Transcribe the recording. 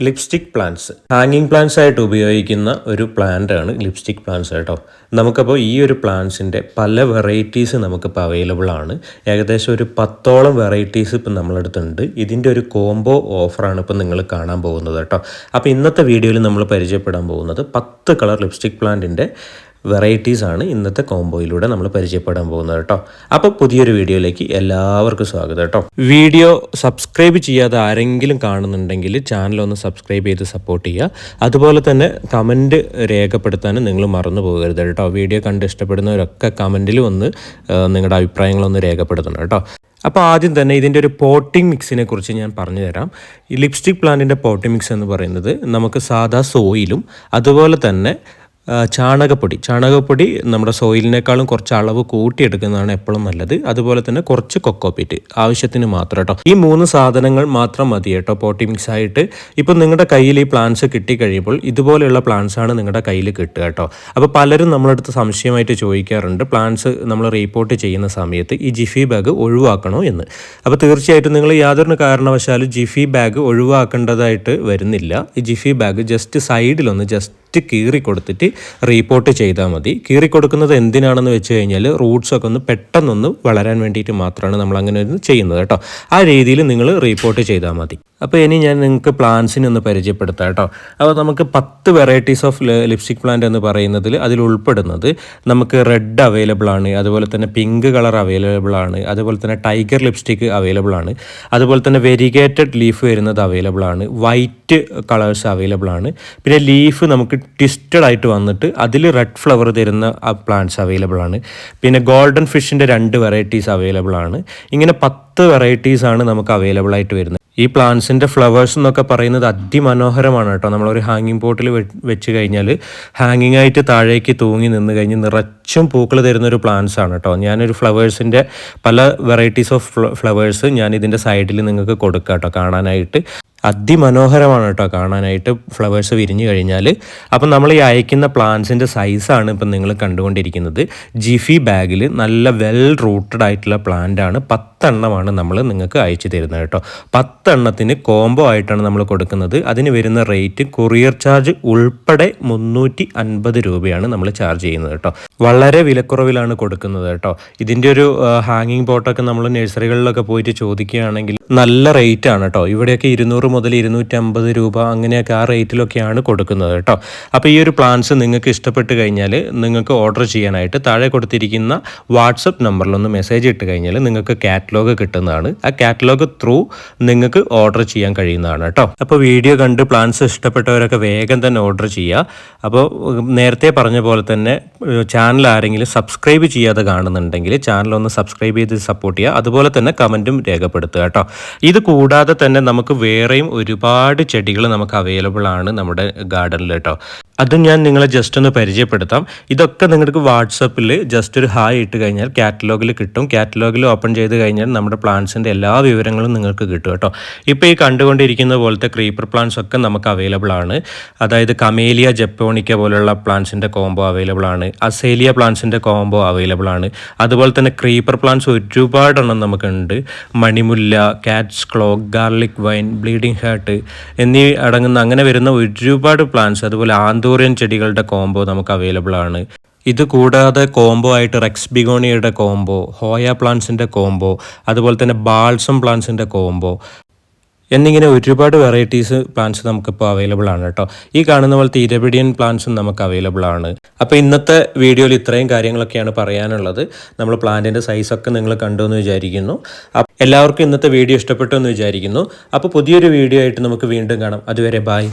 Lipstick plants ഹാങ്ങിങ് plants ആയിട്ട് ഉപയോഗിക്കുന്ന ഒരു പ്ലാന്റ് ആണ് ലിപ്സ്റ്റിക് പ്ലാന്റ്സ് കേട്ടോ. നമുക്കപ്പോൾ ഈ ഒരു പ്ലാന്റ്സിൻ്റെ പല വെറൈറ്റീസ് നമുക്കിപ്പോൾ അവൈലബിൾ ആണ്. ഏകദേശം ഒരു 10ഓളം വെറൈറ്റീസ് ഇപ്പം നമ്മളടുത്തുണ്ട്. ഇതിൻ്റെ ഒരു കോംബോ ഓഫറാണ് ഇപ്പം നിങ്ങൾ കാണാൻ പോകുന്നത് കേട്ടോ. അപ്പോൾ ഇന്നത്തെ വീഡിയോയിൽ നമ്മൾ പരിചയപ്പെടാൻ പോകുന്നത് 10 കളർ ലിപ്സ്റ്റിക് പ്ലാന്റിൻ്റെ വെറൈറ്റീസ് ആണ് ഇന്നത്തെ കോംബോയിലൂടെ നമ്മൾ പരിചയപ്പെടാൻ പോകുന്നത് കേട്ടോ. അപ്പോൾ പുതിയൊരു വീഡിയോയിലേക്ക് എല്ലാവർക്കും സ്വാഗതം കേട്ടോ. വീഡിയോ സബ്സ്ക്രൈബ് ചെയ്യാതെ ആരെങ്കിലും കാണുന്നുണ്ടെങ്കിൽ ചാനൽ ഒന്ന് സബ്സ്ക്രൈബ് ചെയ്ത് സപ്പോർട്ട് ചെയ്യുക. അതുപോലെ തന്നെ കമൻറ്റ് രേഖപ്പെടുത്താനും നിങ്ങൾ മറന്നു പോകരുത് കേട്ടോ. വീഡിയോ കണ്ട് ഇഷ്ടപ്പെടുന്നവരൊക്കെ കമൻറ്റിൽ ഒന്ന് നിങ്ങളുടെ അഭിപ്രായങ്ങളൊന്ന് രേഖപ്പെടുത്തണം കേട്ടോ. അപ്പോൾ ആദ്യം തന്നെ ഇതിൻ്റെ ഒരു പോട്ടിംഗ് മിക്സിനെ കുറിച്ച് ഞാൻ പറഞ്ഞു തരാം. ഈ ലിപ്സ്റ്റിക് പ്ലാന്റിൻ്റെ പോട്ടിംഗ് മിക്സ് എന്ന് പറയുന്നത് നമുക്ക് സാധാ സോയിലും അതുപോലെ തന്നെ ചാണകപ്പൊടി നമ്മുടെ സോയിലിനേക്കാളും കുറച്ച് അളവ് കൂട്ടിയെടുക്കുന്നതാണ് എപ്പോഴും നല്ലത്. അതുപോലെ തന്നെ കുറച്ച് കൊക്കോപീറ്റ് ആവശ്യത്തിന് മാത്രം കേട്ടോ. ഈ 3 സാധനങ്ങൾ മാത്രം മതി കേട്ടോ പോട്ടി മിക്സ് ആയിട്ട്. ഇപ്പം നിങ്ങളുടെ കയ്യിൽ ഈ പ്ലാന്റ്സ് കിട്ടിക്കഴിയുമ്പോൾ ഇതുപോലെയുള്ള പ്ലാന്റ്സ് ആണ് നിങ്ങളുടെ കയ്യിൽ കിട്ടുക കേട്ടോ. അപ്പോൾ പലരും നമ്മളടുത്ത് സംശയമായിട്ട് ചോദിക്കാറുണ്ട് പ്ലാന്റ്സ് നമ്മൾ റീപോർട്ട് ചെയ്യുന്ന സമയത്ത് ഈ ജിഫി ബാഗ് ഒഴിവാക്കണോ എന്ന്. അപ്പോൾ തീർച്ചയായിട്ടും നിങ്ങൾ യാതൊരു കാരണവശാലും ജിഫി ബാഗ് ഒഴിവാക്കേണ്ടതായിട്ട് വരുന്നില്ല. ഈ ജിഫി ബാഗ് ജസ്റ്റ് സൈഡിലൊന്ന് ജസ്റ്റ് കീറി കൊടുത്തിട്ട് റീപോർട്ട് ചെയ്താൽ മതി. കീറി കൊടുക്കുന്നത് എന്തിനാണെന്ന് വെച്ച് കഴിഞ്ഞാൽ റൂട്ട്സൊക്കെ ഒന്ന് പെട്ടെന്നൊന്ന് വളരാൻ വേണ്ടിയിട്ട് മാത്രമാണ് നമ്മൾ അങ്ങനെ ഒന്ന് ചെയ്യുന്നത് കേട്ടോ. ആ രീതിയിൽ നിങ്ങൾ റീപോർട്ട് ചെയ്താൽ മതി. അപ്പോൾ ഇനി ഞാൻ നിങ്ങൾക്ക് പ്ലാന്റ്സിനെ ഒന്ന് പരിചയപ്പെടുത്താം കേട്ടോ. അപ്പോൾ നമുക്ക് 10 വെറൈറ്റീസ് ഓഫ് ലിപ്സ്റ്റിക് പ്ലാന്റ് എന്ന് പറയുന്നതിൽ അതിൽ ഉൾപ്പെടുന്നത് നമുക്ക് റെഡ് അവൈലബിൾ ആണ്, അതുപോലെ തന്നെ പിങ്ക് കളർ അവൈലബിൾ ആണ്, അതുപോലെ തന്നെ ടൈഗർ ലിപ്സ്റ്റിക് അവൈലബിൾ ആണ്, അതുപോലെ തന്നെ വെരിഗേറ്റഡ് ലീഫ് വരുന്നത് അവൈലബിൾ ആണ്, വൈറ്റ് കളേഴ്സ് അവൈലബിൾ ആണ്, പിന്നെ ലീഫ് നമുക്ക് ട്വിസ്റ്റഡ് ആയിട്ട് വന്നിട്ട് അതിൽ റെഡ് ഫ്ലവർ തരുന്ന പ്ലാന്റ്സ് അവൈലബിൾ ആണ്, പിന്നെ ഗോൾഡൻ ഫിഷിൻ്റെ 2 വെറൈറ്റീസ് അവൈലബിൾ ആണ്. ഇങ്ങനെ 10 വെറൈറ്റീസ് ആണ് നമുക്ക് അവൈലബിൾ ആയിട്ട് വരുന്നത്. ഈ പ്ലാന്റ്സിൻ്റെ ഫ്ലവേഴ്സ് എന്നൊക്കെ പറയുന്നത് അതിമനോഹരമാണ് കേട്ടോ. നമ്മളൊരു ഹാങ്ങിങ് പോട്ടിൽ വെച്ച് കഴിഞ്ഞാൽ ഹാങ്ങിങ് ആയിട്ട് താഴേക്ക് തൂങ്ങി നിന്ന് കഴിഞ്ഞ് നിറച്ചും പൂക്കൾ തരുന്നൊരു പ്ലാന്റ്സ് ആണ് കേട്ടോ. ഞാനൊരു ഫ്ലവേഴ്സിൻ്റെ പല വെറൈറ്റീസ് ഓഫ് ഫ്ലവേഴ്സ് ഞാൻ ഇതിൻ്റെ സൈഡിൽ നിങ്ങൾക്ക് കൊടുക്കാം കേട്ടോ കാണാനായിട്ട്. അതിമനോഹരമാണ് കേട്ടോ കാണാനായിട്ട് ഫ്ലവേഴ്സ് വിരിഞ്ഞു കഴിഞ്ഞാൽ. അപ്പം നമ്മൾ ഈ അയക്കുന്ന പ്ലാന്റ്സിൻ്റെ സൈസാണ് ഇപ്പം നിങ്ങൾ കണ്ടുകൊണ്ടിരിക്കുന്നത്. ജിഫി ബാഗിൽ നല്ല വെൽ റൂട്ടഡ് ആയിട്ടുള്ള പ്ലാന്റാണ്. 10 എണ്ണമാണ് നമ്മൾ നിങ്ങൾക്ക് അയച്ചു തരുന്നത് കേട്ടോ. 10 എണ്ണത്തിന് കോംബോ ആയിട്ടാണ് നമ്മൾ കൊടുക്കുന്നത്. അതിന് വരുന്ന റേറ്റ് കൊറിയർ ചാർജ് ഉൾപ്പെടെ 350 രൂപയാണ് നമ്മൾ ചാർജ് ചെയ്യുന്നത് കേട്ടോ. വളരെ വിലക്കുറവിലാണ് കൊടുക്കുന്നത് കേട്ടോ. ഇതിൻ്റെ ഒരു ഹാങ്ങിങ് പോട്ടൊക്കെ നമ്മൾ നഴ്സറികളിലൊക്കെ പോയിട്ട് ചോദിക്കുകയാണെങ്കിൽ നല്ല റേറ്റ് ആണ് കേട്ടോ. ഇവിടെയൊക്കെ 200 മുതൽ 250 രൂപ അങ്ങനെയൊക്കെ ആ റേറ്റിലൊക്കെയാണ് കൊടുക്കുന്നത് കേട്ടോ. അപ്പോൾ ഈ ഒരു പ്ലാൻസ് നിങ്ങൾക്ക് ഇഷ്ടപ്പെട്ട് കഴിഞ്ഞാൽ നിങ്ങൾക്ക് ഓർഡർ ചെയ്യാനായിട്ട് താഴെ കൊടുത്തിരിക്കുന്ന വാട്സപ്പ് നമ്പറിലൊന്ന് മെസ്സേജ് ഇട്ട് കഴിഞ്ഞാൽ നിങ്ങൾക്ക് കാറ്റലോഗ് കിട്ടുന്നതാണ്. ആ കാറ്റലോഗ് ത്രൂ നിങ്ങൾക്ക് ഓർഡർ ചെയ്യാൻ കഴിയുന്നതാണ് കേട്ടോ. അപ്പോൾ വീഡിയോ കണ്ട് പ്ലാൻസ് ഇഷ്ടപ്പെട്ടവരൊക്കെ വേഗം തന്നെ ഓർഡർ ചെയ്യുക. അപ്പോൾ നേരത്തെ പറഞ്ഞ പോലെ തന്നെ ചാനൽ ആരെങ്കിലും സബ്സ്ക്രൈബ് ചെയ്യാതെ കാണുന്നുണ്ടെങ്കിൽ ചാനലൊന്ന് സബ്സ്ക്രൈബ് ചെയ്ത് സപ്പോർട്ട് ചെയ്യുക. അതുപോലെ തന്നെ കമൻറ്റും രേഖപ്പെടുത്തുക കേട്ടോ. ഇത് കൂടാതെ തന്നെ നമുക്ക് വേറെയും ഒരുപാട് ചെടികൾ നമുക്ക് അവൈലബിൾ ആണ് നമ്മുടെ ഗാർഡനിൽ കേട്ടോ. അതും ഞാൻ നിങ്ങളെ ജസ്റ്റ് ഒന്ന് പരിചയപ്പെടുത്താം. ഇതൊക്കെ നിങ്ങൾക്ക് വാട്സപ്പിൽ ജസ്റ്റ് ഒരു ഹായ് ഇട്ട് കഴിഞ്ഞാൽ കാറ്റലോഗിൽ കിട്ടും. കാറ്റലോഗിൽ ഓപ്പൺ ചെയ്ത് കഴിഞ്ഞാൽ നമ്മുടെ പ്ലാന്റ്സിൻ്റെ എല്ലാ വിവരങ്ങളും നിങ്ങൾക്ക് കിട്ടും കേട്ടോ. ഇപ്പോൾ ഈ കണ്ടുകൊണ്ടിരിക്കുന്ന പോലത്തെ ക്രീപ്പർ പ്ലാന്റ്സ് ഒക്കെ നമുക്ക് അവൈലബിൾ ആണ്. അതായത് കമേലിയ ജപ്പോണിക്ക പോലുള്ള പ്ലാന്റ്സിൻ്റെ കോംബോ അവൈലബിൾ ആണ്. അസേലിയ പ്ലാന്റ്സിൻ്റെ കോംബോ അവൈലബിൾ ആണ്. അതുപോലെ തന്നെ ക്രീപ്പർ പ്ലാന്റ്സ് ഒരുപാടെണ്ണം നമുക്കുണ്ട്. മണിമുല്ല, കാറ്റ്സ് ക്ലോ, ഗാർലിക് വൈൻ, ബ്ലീഡിംഗ് ഹാർട്ട് എന്നീ അടങ്ങുന്ന അങ്ങനെ വരുന്ന ഒരുപാട് പ്ലാന്റ്സ്, അതുപോലെ ആന്തൂറിയൻ ചെടികളുടെ കോംബോ നമുക്ക് അവൈലബിൾ ആണ്. ഇത് കൂടാതെ കോംബോ ആയിട്ട് റെക്സ് ബിഗോണിയയുടെ കോംബോ, ഹോയ പ്ലാന്റ്സിൻ്റെ കോംബോ, അതുപോലെ തന്നെ ബാൾസം പ്ലാന്റ്സിൻ്റെ കോംബോ എന്നിങ്ങനെ ഒരുപാട് വെറൈറ്റീസ് പ്ലാന്റ്സ് നമുക്കിപ്പോൾ അവൈലബിൾ ആണ് കേട്ടോ. ഈ കാണുന്ന പോലത്തെ ഇരബിഡിയൻ പ്ലാന്റ്സും നമുക്ക് അവൈലബിൾ ആണ്. അപ്പോൾ ഇന്നത്തെ വീഡിയോയിൽ ഇത്രയും കാര്യങ്ങളൊക്കെയാണ് പറയാനുള്ളത്. നമ്മൾ പ്ലാന്റിൻ്റെ സൈസൊക്കെ നിങ്ങൾ കണ്ടു എന്ന് വിചാരിക്കുന്നു. എല്ലാവർക്കും ഇന്നത്തെ വീഡിയോ ഇഷ്ടപ്പെട്ടു എന്ന് വിചാരിക്കുന്നു. അപ്പോൾ പുതിയൊരു വീഡിയോ ആയിട്ട് നമുക്ക് വീണ്ടും കാണാം. അതുവരെ ബൈ.